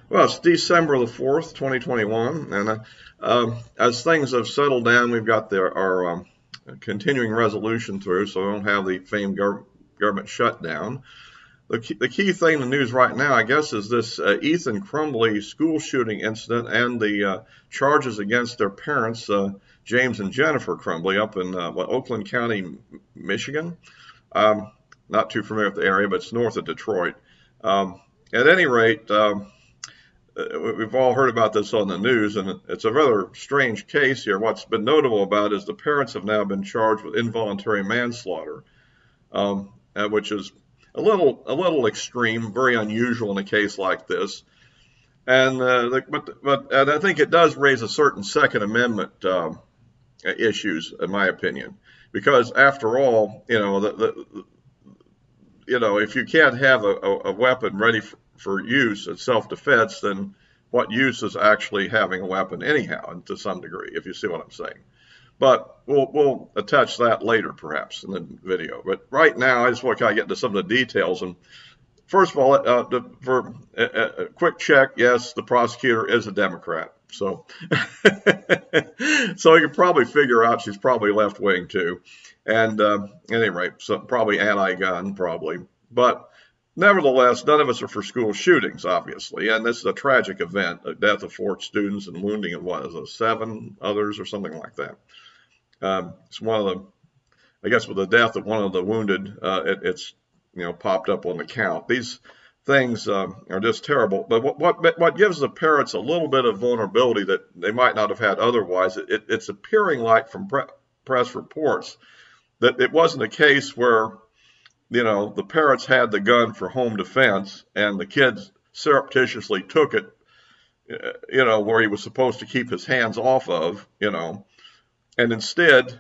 Well, it's December the 4th, 2021, and as things have settled down, we've got our continuing resolution through, so we don't have the famed government shutdown. The key thing in the news right now, I guess, is this Ethan Crumbley school shooting incident and the charges against their parents, James and Jennifer Crumbley, up in Oakland County, Michigan. Not too familiar with the area, but it's north of Detroit. At any rate, we've all heard about this on the news, and it's a rather strange case here. What's been notable about it is the parents have now been charged with involuntary manslaughter, which is a little extreme, very unusual in a case like this. And and I think it does raise a certain Second Amendment issues, in my opinion, because after all, if you can't have a weapon ready for use in self-defense, then what use is actually having a weapon anyhow, and to some degree, if you see what I'm saying. But we'll attach that later, perhaps, in the video. But right now, I just want to kind of get into some of the details. And first of all, for a quick check, yes, the prosecutor is a Democrat. So, so you can probably figure out she's probably left-wing too. And at any rate, so probably anti-gun, probably. But nevertheless, none of us are for school shootings, obviously. And this is a tragic event, the death of 4 students and wounding of 7 others or something like that. It's one of the, I guess with the death of one of the wounded, it's popped up on the count. These things are just terrible. But what gives the parents a little bit of vulnerability that they might not have had otherwise, it's appearing like from press reports that it wasn't a case where, the parents had the gun for home defense and the kids surreptitiously took it, where he was supposed to keep his hands off of, and instead,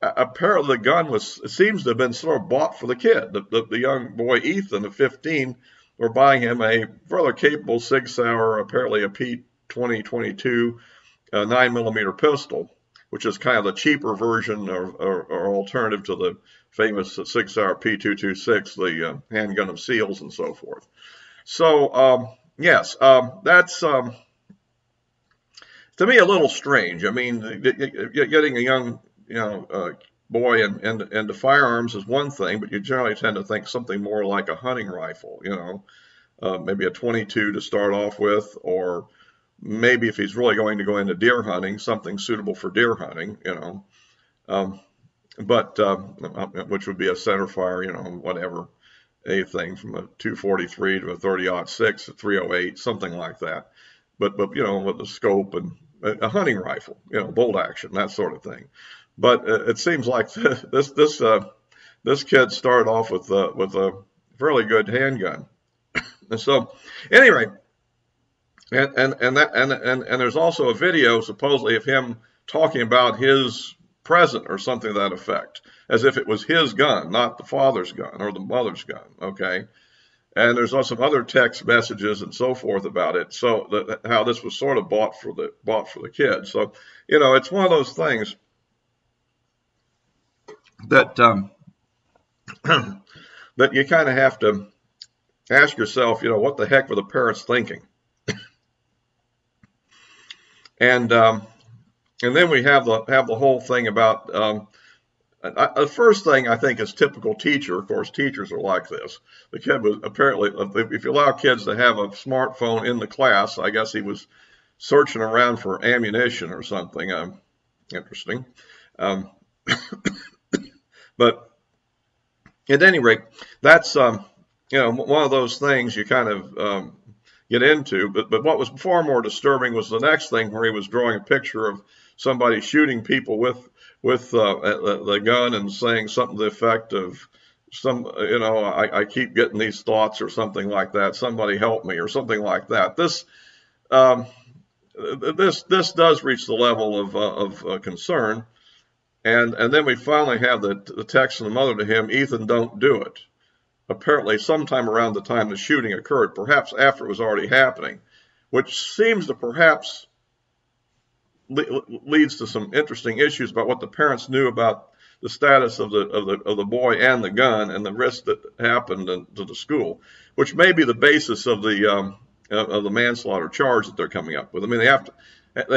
apparently the gun seems to have been sort of bought for the kid. The young boy, Ethan, of 15, were buying him a rather capable Sig Sauer, apparently a P2022 9mm pistol, which is kind of the cheaper version or alternative to the famous Sig Sauer P226, the handgun of SEALs and so forth. So, yes, that's to me a little strange. I mean, getting a young boy into firearms is one thing, but you generally tend to think something more like a hunting rifle, maybe a 22 to start off with, or maybe if he's really going to go into deer hunting, something suitable for deer hunting, but which would be a centerfire, whatever, anything from a 243 to a 30-06, a 308, something like that. But with the scope and a hunting rifle, bolt action, that sort of thing. But it seems like this kid started off with a fairly good handgun. And so, anyway, and there's also a video supposedly of him talking about his present or something to that effect, as if it was his gun, not the father's gun or the mother's gun. Okay. And there's also some other text messages and so forth about it. So how this was sort of bought for the kid. So, it's one of those things that that you kind of have to ask yourself, what the heck were the parents thinking? And then we have the whole thing about the first thing I think is typical teacher. Of course, teachers are like this. The kid was apparently, if you allow kids to have a smartphone in the class, I guess he was searching around for ammunition or something. Interesting. But at any rate, that's one of those things you kind of get into. But what was far more disturbing was the next thing, where he was drawing a picture of somebody shooting people with the gun and saying something to the effect of I keep getting these thoughts or something like that. Somebody help me or something like that. This does reach the level of concern. And then we finally have the text from the mother to him, Ethan, don't do it. Apparently sometime around the time the shooting occurred, perhaps after it was already happening, which seems to perhaps leads to some interesting issues about what the parents knew about the status of the boy and the gun and the risk that happened to the school, which may be the basis of the of the manslaughter charge that they're coming up with. I mean, they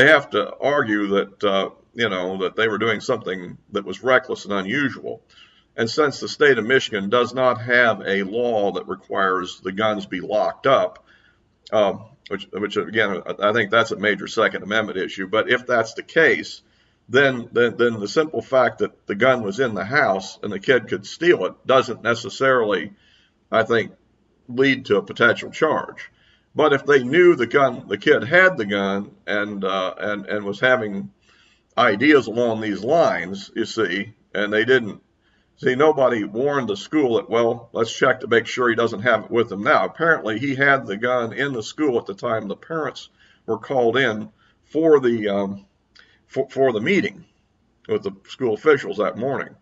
have to argue that that they were doing something that was reckless and unusual. And since the state of Michigan does not have a law that requires the guns be locked up, which again, I think that's a major Second Amendment issue. But if that's the case, then the simple fact that the gun was in the house and the kid could steal it doesn't necessarily, I think, lead to a potential charge. But if they knew the kid had the gun and was having ideas along these lines, you see, and they didn't see, nobody warned the school that, well, let's check to make sure he doesn't have it with him now. Apparently, he had the gun in the school at the time the parents were called in for the for the meeting with the school officials that morning,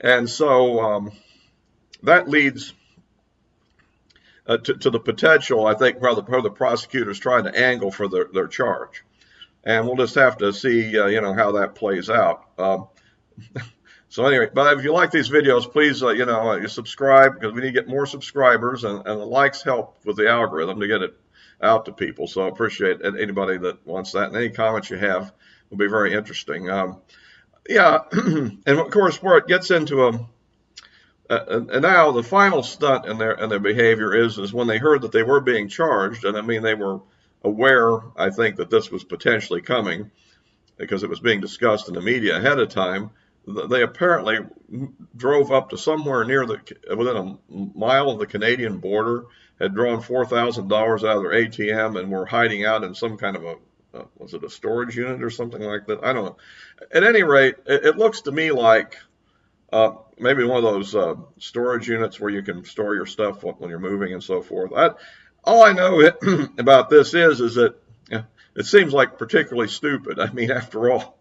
and so that leads to the potential, I think, where the prosecutor's trying to angle for their charge. And we'll just have to see, how that plays out. So anyway, but if you like these videos, please, you subscribe, because we need to get more subscribers, and the likes help with the algorithm to get it out to people. So I appreciate anybody that wants that, and any comments you have will be very interesting. Yeah, and of course, where it gets into and now the final stunt in their behavior is when they heard that they were being charged, and I mean they were aware, I think, that this was potentially coming because it was being discussed in the media ahead of time. They apparently drove up to somewhere within a mile of the Canadian border, had drawn $4,000 out of their ATM, and were hiding out in some kind of was it a storage unit or something like that? I don't know. At any rate, it looks to me like maybe one of those storage units where you can store your stuff when you're moving and so forth. All I know about this is that it seems like particularly stupid. I mean, after all,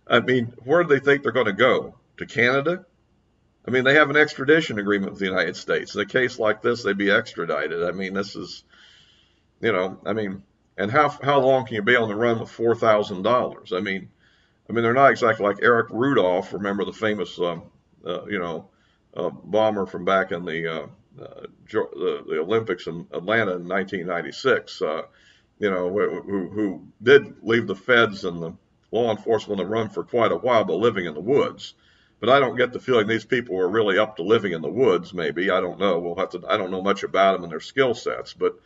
where do they think they're going to go? To Canada? I mean, they have an extradition agreement with the United States. In a case like this, they'd be extradited. I mean, this is, and how long can you be on the run with $4,000? I mean, they're not exactly like Eric Rudolph. Remember the famous, bomber from back in the Olympics in Atlanta in 1996. Who did leave the feds and the law enforcement on the run for quite a while, but living in the woods. But I don't get the feeling these people were really up to living in the woods. Maybe, I don't know. I don't know much about them and their skill sets, but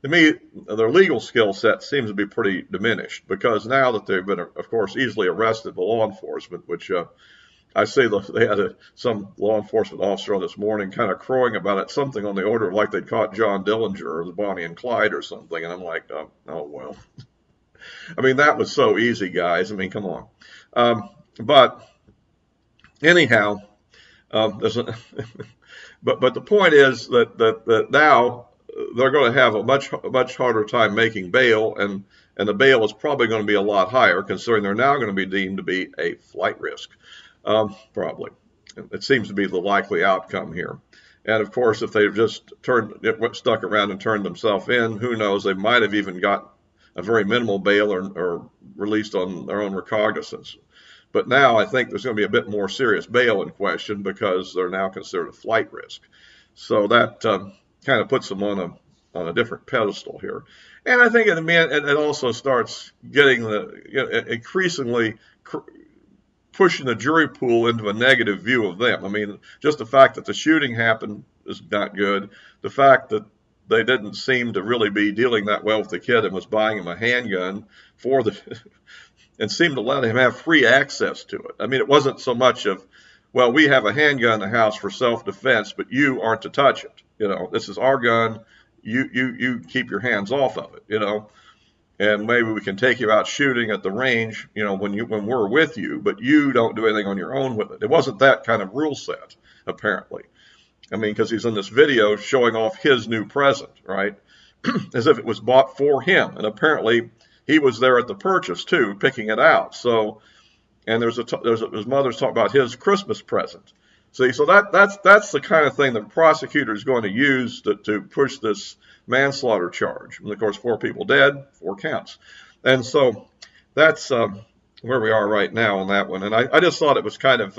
to me, their legal skill set seems to be pretty diminished, because now that they've been, of course, easily arrested by law enforcement, which I say they had some law enforcement officer on this morning kind of crowing about it, something on the order of like they caught John Dillinger or the Bonnie and Clyde or something. And I'm like, oh well. That was so easy, guys. Come on. But anyhow, but the point is that now they're going to have a much harder time making bail, and the bail is probably going to be a lot higher, considering they're now going to be deemed to be a flight risk. Probably. It seems to be the likely outcome here. And of course, if they've just stuck around and turned themselves in, who knows, they might have even got a very minimal bail or released on their own recognizance. But now I think there's going to be a bit more serious bail in question, because they're now considered a flight risk. So that kind of puts them on a different pedestal here. And I think it also starts getting increasingly pushing the jury pool into a negative view of them. Just the fact that the shooting happened is not good. The fact that they didn't seem to really be dealing that well with the kid and was buying him a handgun and seemed to let him have free access to it. It wasn't so much of, well, we have a handgun in the house for self-defense, but you aren't to touch it. This is our gun. You keep your hands off of it, and maybe we can take you out shooting at the range, when we're with you, but you don't do anything on your own with it. It wasn't that kind of rule set, apparently. Because he's in this video showing off his new present, right? As if it was bought for him. And apparently he was there at the purchase too, picking it out. So, and his mother's talking about his Christmas present. See, so that's the kind of thing the prosecutor is going to use to push this manslaughter charge. And of course, 4 people dead, 4 counts. And so that's where we are right now on that one. And I just thought it was kind of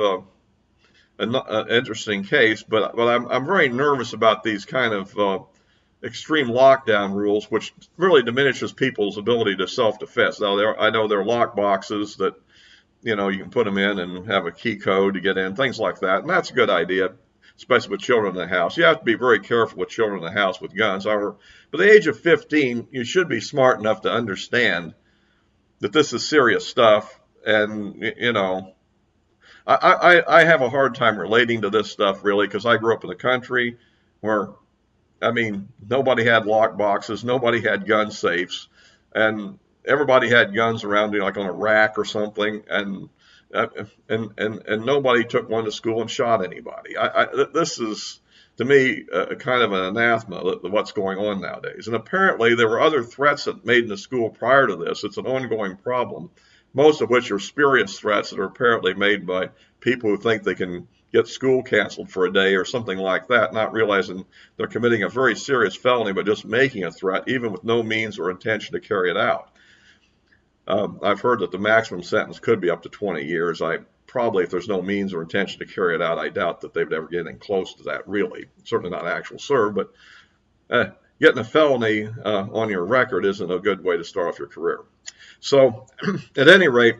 an interesting case, but I'm very nervous about these kind of extreme lockdown rules, which really diminishes people's ability to self-defense. Now, I know there are lock boxes that, you can put them in and have a key code to get in, things like that. And that's a good idea, especially with children in the house. You have to be very careful with children in the house with guns. However, by the age of 15, you should be smart enough to understand that this is serious stuff. And, I have a hard time relating to this stuff, really, because I grew up in the country where, nobody had lock boxes, nobody had gun safes, and everybody had guns around, like on a rack or something, and nobody took one to school and shot anybody. This is, to me, kind of an anathema, what's going on nowadays. And apparently there were other threats that made in the school prior to this. It's an ongoing problem, most of which are spurious threats that are apparently made by people who think they can get school canceled for a day or something like that, not realizing they're committing a very serious felony, but just making a threat, even with no means or intention to carry it out. I've heard that the maximum sentence could be up to 20 years. Probably, if there's no means or intention to carry it out, I doubt that they would ever get anything close to that, really. Certainly not actual serve, but getting a felony on your record isn't a good way to start off your career. So, at any rate,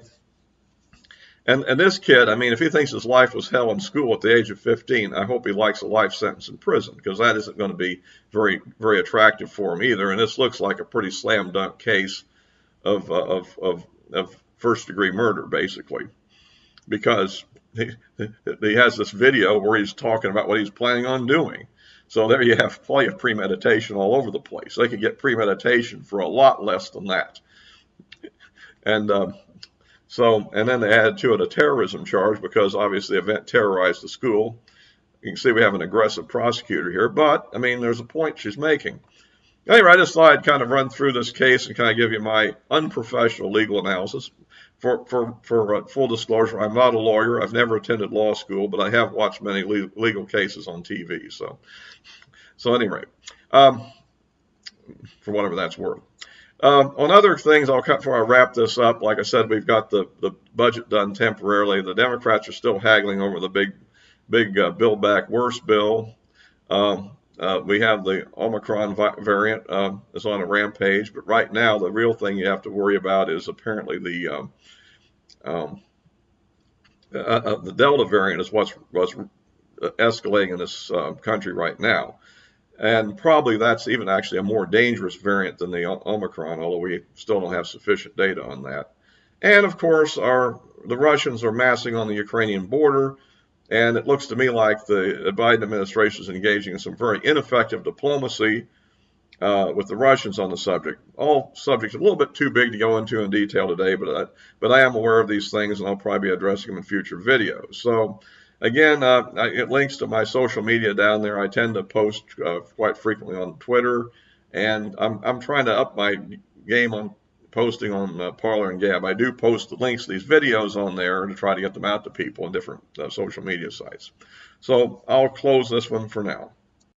and this kid, if he thinks his life was hell in school at the age of 15, I hope he likes a life sentence in prison, because that isn't going to be very, very attractive for him either. And this looks like a pretty slam dunk case of first-degree murder, basically, because he has this video where he's talking about what he's planning on doing. So there you have plenty of premeditation all over the place. They could get premeditation for a lot less than that. And then they added to it a terrorism charge, because obviously the event terrorized the school. You can see we have an aggressive prosecutor here, but there's a point she's making. Anyway, I just thought I'd kind of run through this case and kind of give you my unprofessional legal analysis. For full disclosure, I'm not a lawyer. I've never attended law school, but I have watched many legal cases on TV. So anyway, for whatever that's worth. On other things, I'll cut before I wrap this up. Like I said, we've got the budget done temporarily. The Democrats are still haggling over the big Build Back Worse bill. We have the Omicron variant is on a rampage, but right now the real thing you have to worry about is apparently the Delta variant is what's escalating in this country right now. And probably that's even actually a more dangerous variant than the Omicron, although we still don't have sufficient data on that. And of course, the Russians are massing on the Ukrainian border, and it looks to me like the Biden administration is engaging in some very ineffective diplomacy with the Russians on the subject. All subjects a little bit too big to go into in detail today, but I am aware of these things, and I'll probably be addressing them in future videos. So again, it links to my social media down there. I tend to post quite frequently on Twitter, and I'm trying to up my game on posting on Parler and Gab. I do post the links to these videos on there to try to get them out to people on different social media sites. So I'll close this one for now.